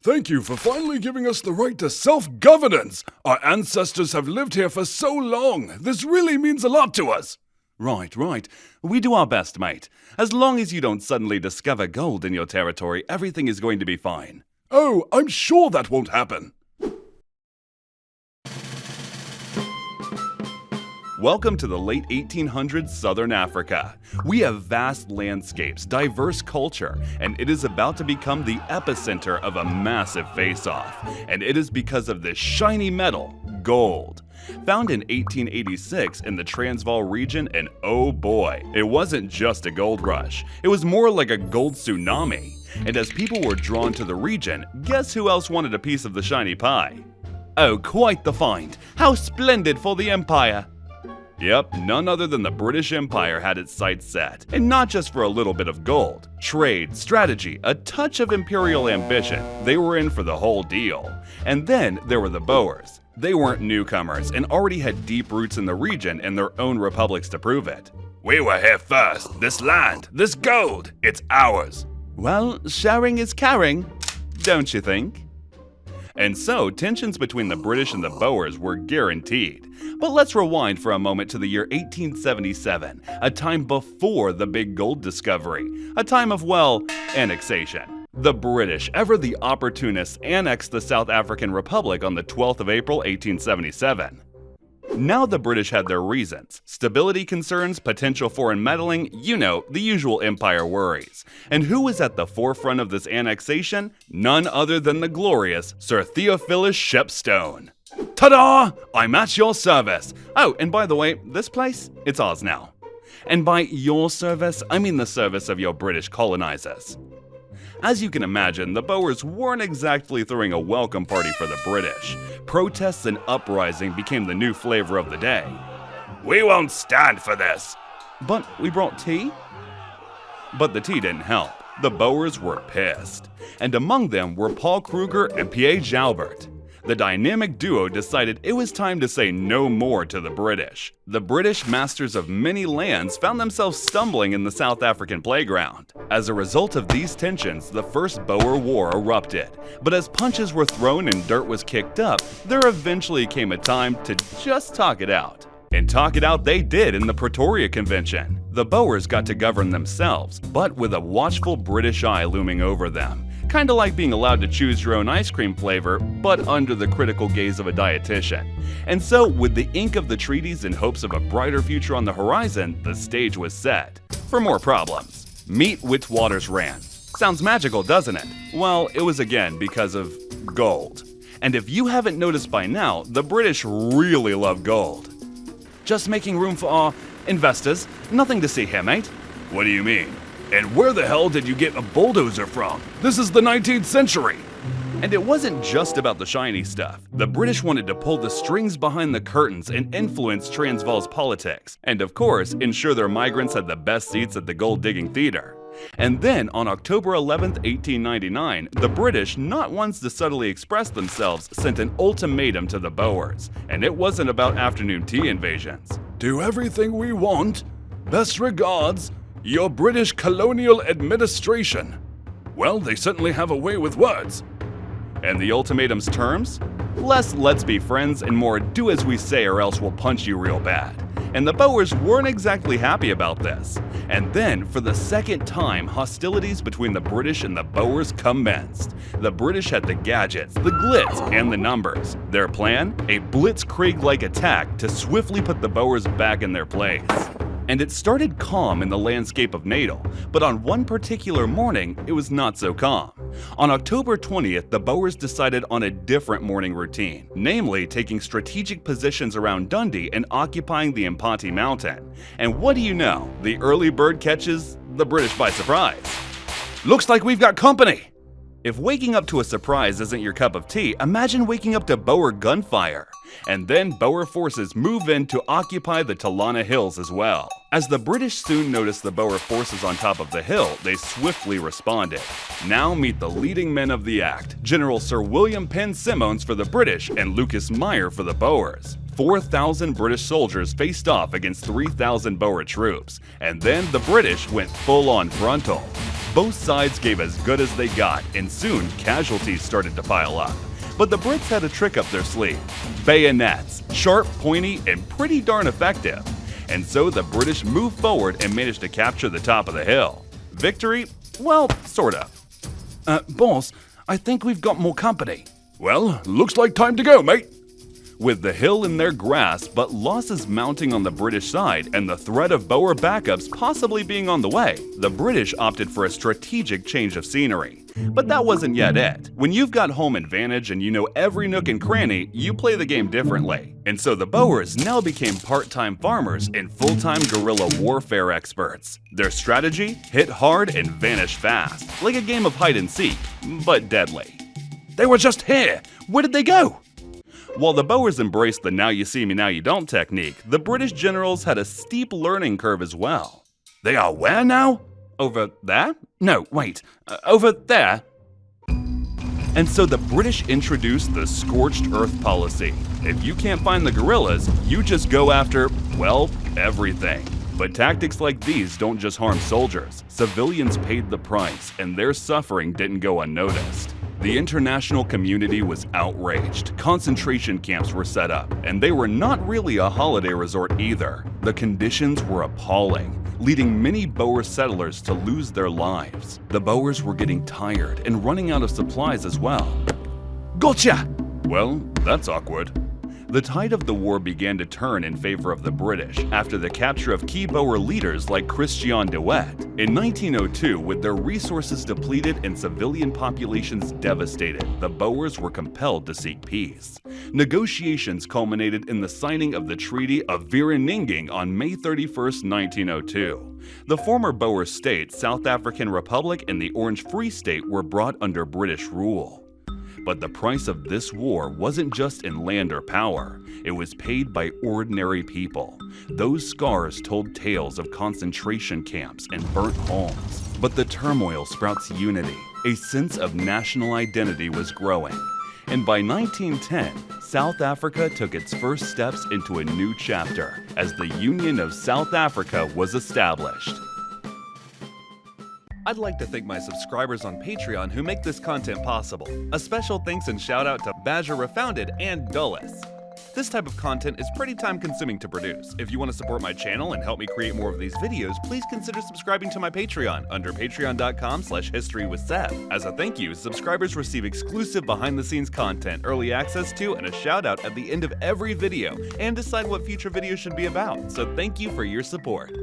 Thank you for finally giving us the right to self-governance. Our ancestors have lived here for so long. This really means a lot to us. Right. We do our best, mate. As long as you don't suddenly discover gold in your territory, everything is going to be fine. Oh, I'm sure that won't happen. Welcome to the late 1800s Southern Africa. We have vast landscapes, diverse culture, and it is about to become the epicenter of a massive face-off. And it is because of this shiny metal, gold. Found in 1886 in the Transvaal region, and oh boy, it wasn't just a gold rush. It was more like a gold tsunami. And as people were drawn to the region, guess who else wanted a piece of the shiny pie? Oh, quite the find. How splendid for the empire. Yep, none other than the British Empire had its sights set, and not just for a little bit of gold. Trade, strategy, a touch of imperial ambition, they were in for the whole deal. And then there were the Boers. They weren't newcomers and already had deep roots in the region and their own republics to prove it. We were here first. This land, this gold, it's ours. Well, sharing is caring, don't you think? And so, tensions between the British and the Boers were guaranteed. But let's rewind for a moment to the year 1877, a time before the big gold discovery, a time of, well, annexation. The British, ever the opportunists, annexed the South African Republic on the 12th of April, 1877. Now the British had their reasons. Stability concerns, potential foreign meddling, you know, the usual empire worries. And who was at the forefront of this annexation? None other than the glorious Sir Theophilus Shepstone. Ta-da! I'm at your service. Oh, and by the way, this place, it's ours now. And by your service, I mean the service of your British colonizers. As you can imagine, the Boers weren't exactly throwing a welcome party for the British. Protests and uprising became the new flavor of the day. We won't stand for this. But we brought tea? But the tea didn't help. The Boers were pissed. And among them were Paul Kruger and Pierre Joubert. The dynamic duo decided it was time to say no more to the British. The British, masters of many lands, found themselves stumbling in the South African playground. As a result of these tensions, the First Boer War erupted. But as punches were thrown and dirt was kicked up, there eventually came a time to just talk it out. And talk it out they did in the Pretoria Convention. The Boers got to govern themselves, but with a watchful British eye looming over them. Kinda like being allowed to choose your own ice cream flavor, but under the critical gaze of a dietitian. And so, with the ink of the treaties in hopes of a brighter future on the horizon, the stage was set for more problems. Meet Witwatersrand. Sounds magical, doesn't it? Well, it was again because of gold. And if you haven't noticed by now, the British really love gold. Just making room for our investors. Nothing to see here, mate. What do you mean? And where the hell did you get a bulldozer from? This is the 19th century. And it wasn't just about the shiny stuff. The British wanted to pull the strings behind the curtains and influence Transvaal's politics. And of course, ensure their migrants had the best seats at the gold-digging theater. And then, on October 11, 1899, the British, not once to subtly express themselves, sent an ultimatum to the Boers. And it wasn't about afternoon tea invasions. Do everything we want. Best regards, your British colonial administration. Well, they certainly have a way with words. And the ultimatum's terms? Less let's be friends and more do as we say or else we'll punch you real bad. And the Boers weren't exactly happy about this. And then, for the second time, hostilities between the British and the Boers commenced. The British had the gadgets, the glitz, and the numbers. Their plan? A blitzkrieg-like attack to swiftly put the Boers back in their place. And it started calm in the landscape of Natal, but on one particular morning, it was not so calm. On October 20th, the Boers decided on a different morning routine, namely taking strategic positions around Dundee and occupying the Impati Mountain. And what do you know? The early bird catches the British by surprise. Looks like we've got company! If waking up to a surprise isn't your cup of tea, imagine waking up to Boer gunfire. And then Boer forces move in to occupy the Talana Hills as well. As the British soon noticed the Boer forces on top of the hill, they swiftly responded. Now meet the leading men of the act, General Sir William Penn Simmons for the British and Lucas Meyer for the Boers. 4,000 British soldiers faced off against 3,000 Boer troops, and then the British went full-on frontal. Both sides gave as good as they got, and soon casualties started to pile up. But the Brits had a trick up their sleeve. Bayonets, sharp, pointy, and pretty darn effective. And so the British moved forward and managed to capture the top of the hill. Victory? Well, sort of. Boss, I think we've got more company. Well, looks like time to go, mate. With the hill in their grasp, but losses mounting on the British side and the threat of Boer backups possibly being on the way, the British opted for a strategic change of scenery. But that wasn't yet it. When you've got home advantage and you know every nook and cranny, you play the game differently. And so the Boers now became part-time farmers and full-time guerrilla warfare experts. Their strategy? Hit hard and vanish fast, like a game of hide and seek, but deadly. They were just here. Where did they go? While the Boers embraced the now you see me, now you don't technique, the British generals had a steep learning curve as well. They are where now? Over there? No, wait. Over there? And so the British introduced the scorched earth policy. If you can't find the guerrillas, you just go after, well, everything. But tactics like these don't just harm soldiers. Civilians paid the price, and their suffering didn't go unnoticed. The international community was outraged. Concentration camps were set up, and they were not really a holiday resort either. The conditions were appalling, leading many Boer settlers to lose their lives. The Boers were getting tired and running out of supplies as well. Gotcha! Well, that's awkward. The tide of the war began to turn in favor of the British after the capture of key Boer leaders like Christian de Wet. In 1902, with their resources depleted and civilian populations devastated, the Boers were compelled to seek peace. Negotiations culminated in the signing of the Treaty of Vereeniging on May 31, 1902. The former Boer states, South African Republic and the Orange Free State, were brought under British rule. But the price of this war wasn't just in land or power. It was paid by ordinary people. Those scars told tales of concentration camps and burnt homes. But the turmoil sprouts unity. A sense of national identity was growing. And by 1910, South Africa took its first steps into a new chapter as the Union of South Africa was established. I'd like to thank my subscribers on Patreon who make this content possible. A special thanks and shout out to Badger Refounded and Dulles. This type of content is pretty time consuming to produce. If you want to support my channel and help me create more of these videos, please consider subscribing to my Patreon under patreon.com/historywithseth. As a thank you, subscribers receive exclusive behind the scenes content, early access to, and a shout out at the end of every video, and decide what future videos should be about. So thank you for your support.